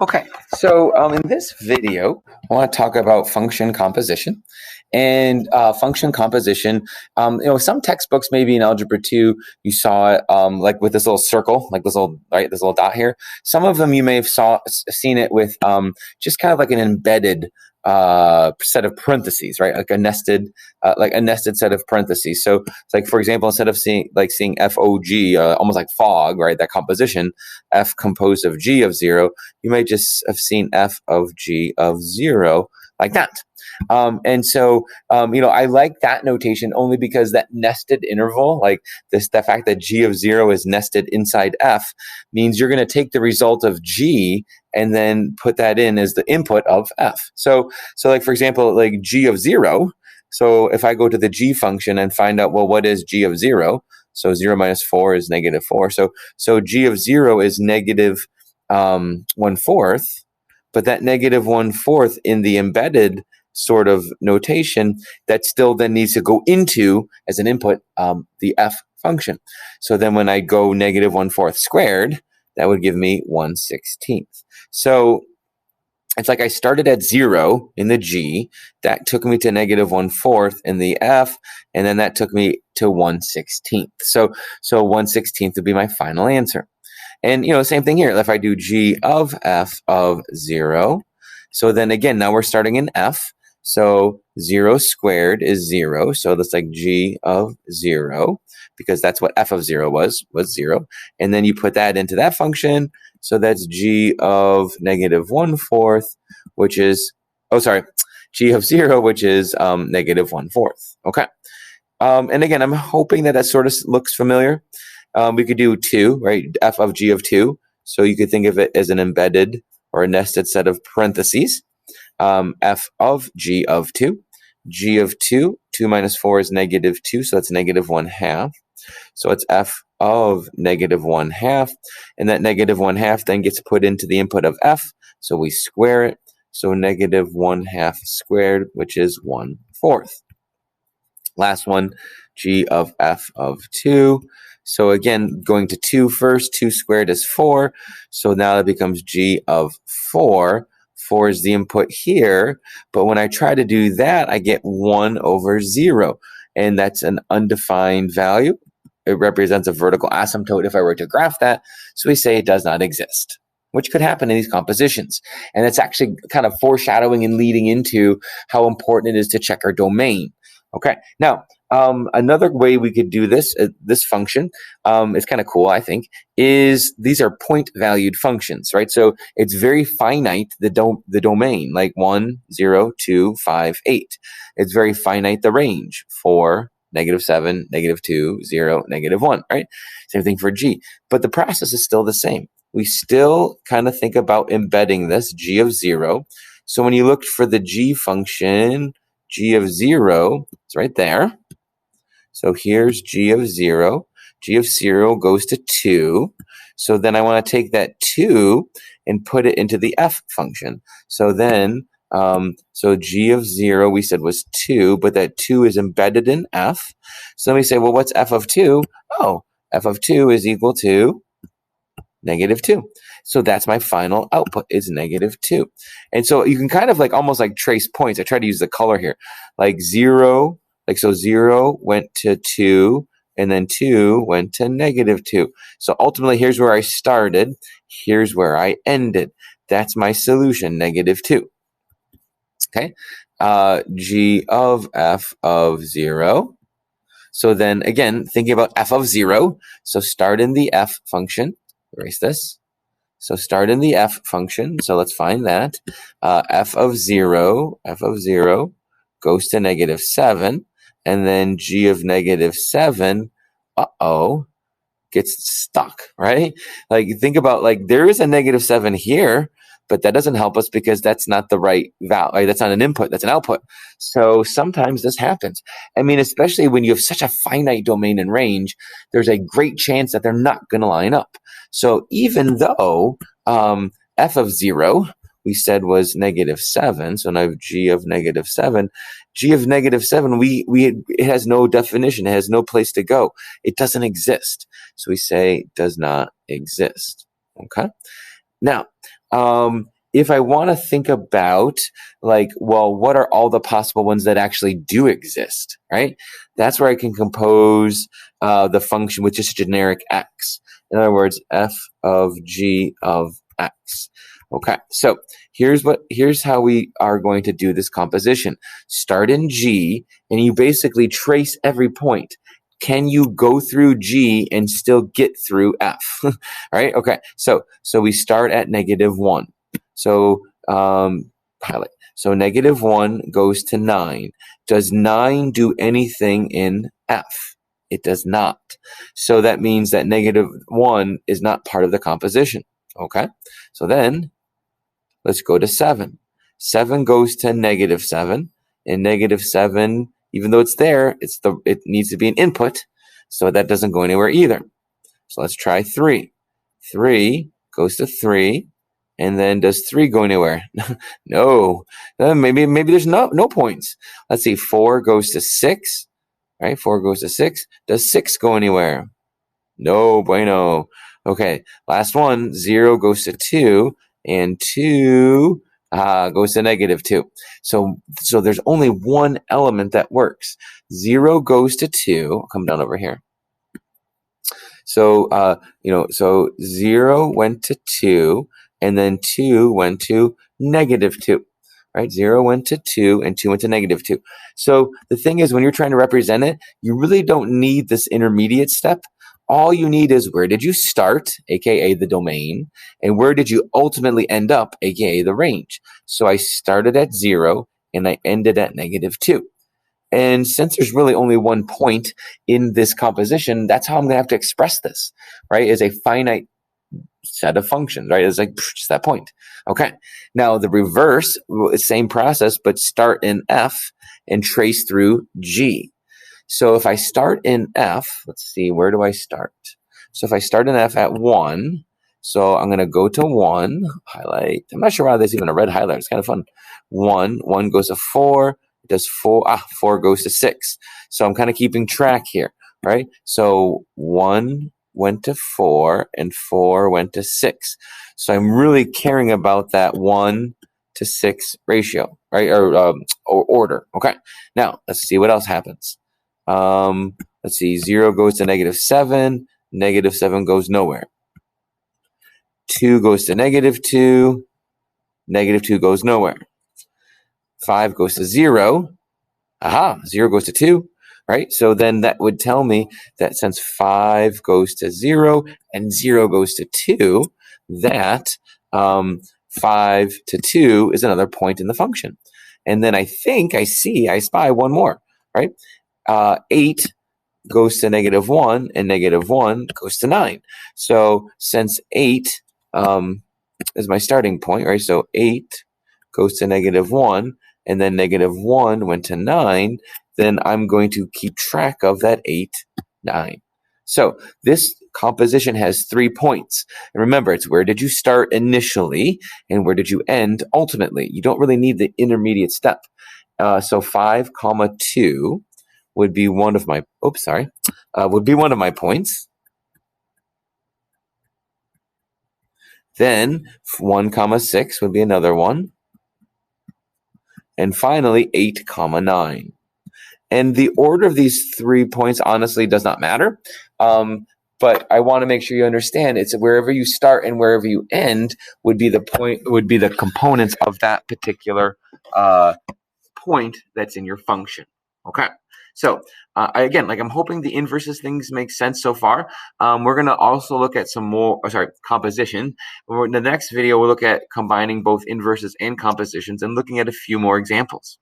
Okay, so in this video, I want to talk about function composition. And function composition, some textbooks, maybe in Algebra 2, you saw it like with this little circle, like this little dot here. Some of them you may have seen it with just kind of like an embedded set of parentheses, right? Like a nested set of parentheses. So it's like, for example, instead of seeing FOG, almost like fog, right? That composition, F composed of G of 0, you might just have seen F of G of 0 like that. I like that notation only because that nested interval, like the fact that G of 0 is nested inside F, means you're going to take the result of G and then put that in as the input of F. So like, for example, like G of 0. So if I go to the G function and find out, well, what is G of 0? So 0 minus 4 is negative 4. So G of 0 is negative 1/4, but that negative 1/4 in the embedded sort of notation, that still then needs to go into, as an input, the F function. So then when I go negative 1/4 squared, that would give me 1/16. So it's like I started at 0 in the G, that took me to negative 1/4 in the F, and then that took me to 1/16. So 1/16 would be my final answer. And, same thing here. If I do G of F of 0, so then again, now we're starting in F. So 0 squared is 0. So that's like G of 0, because that's what F of 0 was 0. And then you put that into that function. So that's G of negative 1/4, which is, G of 0, which is negative 1/4. Okay. And again, I'm hoping that sort of looks familiar. We could do 2, right? F of G of 2. So you could think of it as an embedded or a nested set of parentheses. F of G of 2. G of 2. 2 minus 4 is negative 2. So that's negative 1/2. So it's F of negative 1/2. And that negative 1/2 then gets put into the input of F. So we square it. So negative 1/2 squared, which is 1/4. Last one, G of F of 2. So again, going to 2 first, 2 squared is 4. So now it becomes G of 4. 4 is the input here. But when I try to do that, I get 1/0. And that's an undefined value. It represents a vertical asymptote if I were to graph that. So we say it does not exist, which could happen in these compositions. And it's actually kind of foreshadowing and leading into how important it is to check our domain. Okay, now, another way we could do this function, is kind of cool, I think, is these are point-valued functions, right? So it's very finite, the domain, like 1, 0, 2, 5, 8. It's very finite, the range, 4, -7, -2, 0, -1, right? Same thing for G. But the process is still the same. We still kind of think about embedding this, G of 0. So when you looked for the G function, G of 0, it's right there. So here's G of 0. G of 0 goes to 2. So then I want to take that 2 and put it into the F function. So then, so G of 0 we said was 2, but that 2 is embedded in F. So then we say, well, what's F of 2? Oh, F of 2 is equal to negative 2. So that's my final output, is negative 2. And so you can kind of almost trace points. I try to use the color here. Like 0, so 0 went to 2, and then 2 went to negative 2. So ultimately, here's where I started. Here's where I ended. That's my solution, negative 2. Okay. G of F of 0. So then, again, thinking about F of 0. So start in the F function. Erase this. So start in the F function. So let's find that. F of 0 goes to -7. And then G of -7, gets stuck, right? Think about, there is a -7 here, but that doesn't help us because that's not the right value. That's not an input, that's an output. So sometimes this happens. I mean, especially when you have such a finite domain and range, there's a great chance that they're not going to line up. So even though F of 0, we said was -7, so now I have G of -7. G of -7, it has no definition. It has no place to go. It doesn't exist. So we say does not exist. Okay. Now, if I want to think about like, well, what are all the possible ones that actually do exist, right? That's where I can compose the function with just a generic x. In other words, f of g of x. Okay, so here's how we are going to do this composition. Start in G, and you basically trace every point. Can you go through G and still get through F? Right? Okay, so we start at -1. So highlight. So -1 goes to 9. Does 9 do anything in F? It does not. So that means that -1 is not part of the composition. Okay, so then let's go to 7. 7 goes to -7, and -7, even though it's there, it needs to be an input, so that doesn't go anywhere either. So let's try 3. 3 goes to 3, and then does 3 go anywhere? No. Maybe there's no points. Let's see. 4 goes to 6. Right? 4 goes to 6. Does 6 go anywhere? No bueno. Okay. Last one. 0 goes to 2, and 2 goes to -2. So there's only one element that works. 0 goes to 2. I'll come down over here. So so 0 went to 2, and then 2 went to -2. Right? 0 went to 2, and 2 went to -2. So the thing is, when you're trying to represent it, you really don't need this intermediate step. All you need is, where did you start, aka the domain, and where did you ultimately end up, aka the range. So I started at 0, and I ended at -2. And since there's really only one point in this composition, that's how I'm going to have to express this, right? As a finite set of functions, right? It's like just that point. Okay. Now the reverse, same process, but start in F and trace through G. So if I start in F, let's see, where do I start? So if I start in F at 1, so I'm going to go to 1, highlight. I'm not sure why there's even a red highlight. It's kind of fun. 1 goes to 4. It does 4 goes to 6. So I'm kind of keeping track here, right? So 1 went to 4, and 4 went to 6. So I'm really caring about that 1 to 6 ratio, right? Or order. Okay. Now let's see what else happens. Let's see. 0 goes to -7. -7 goes nowhere. 2 goes to -2. -2 goes nowhere. 5 goes to 0. Aha, 0 goes to 2, right? So then that would tell me that since 5 goes to 0 and 0 goes to 2, that 5 to 2 is another point in the function. And then I think I spy one more, right? 8 goes to -1, and -1 goes to 9. So since 8 is my starting point, right? So 8 goes to -1, and then -1 went to 9, then I'm going to keep track of that 8, 9. So this composition has 3 points. And remember, it's where did you start initially and where did you end ultimately. You don't really need the intermediate step. So 5, 2 would be one of my, would be one of my points. Then 1, 6 would be another one. And finally, 8, 9. And the order of these 3 points honestly does not matter. But I want to make sure you understand it's wherever you start and wherever you end would be the components of that particular point that's in your function. Okay. So again, like I'm hoping the inverses things make sense so far. We're going to also look at some more, composition. In the next video, we'll look at combining both inverses and compositions and looking at a few more examples.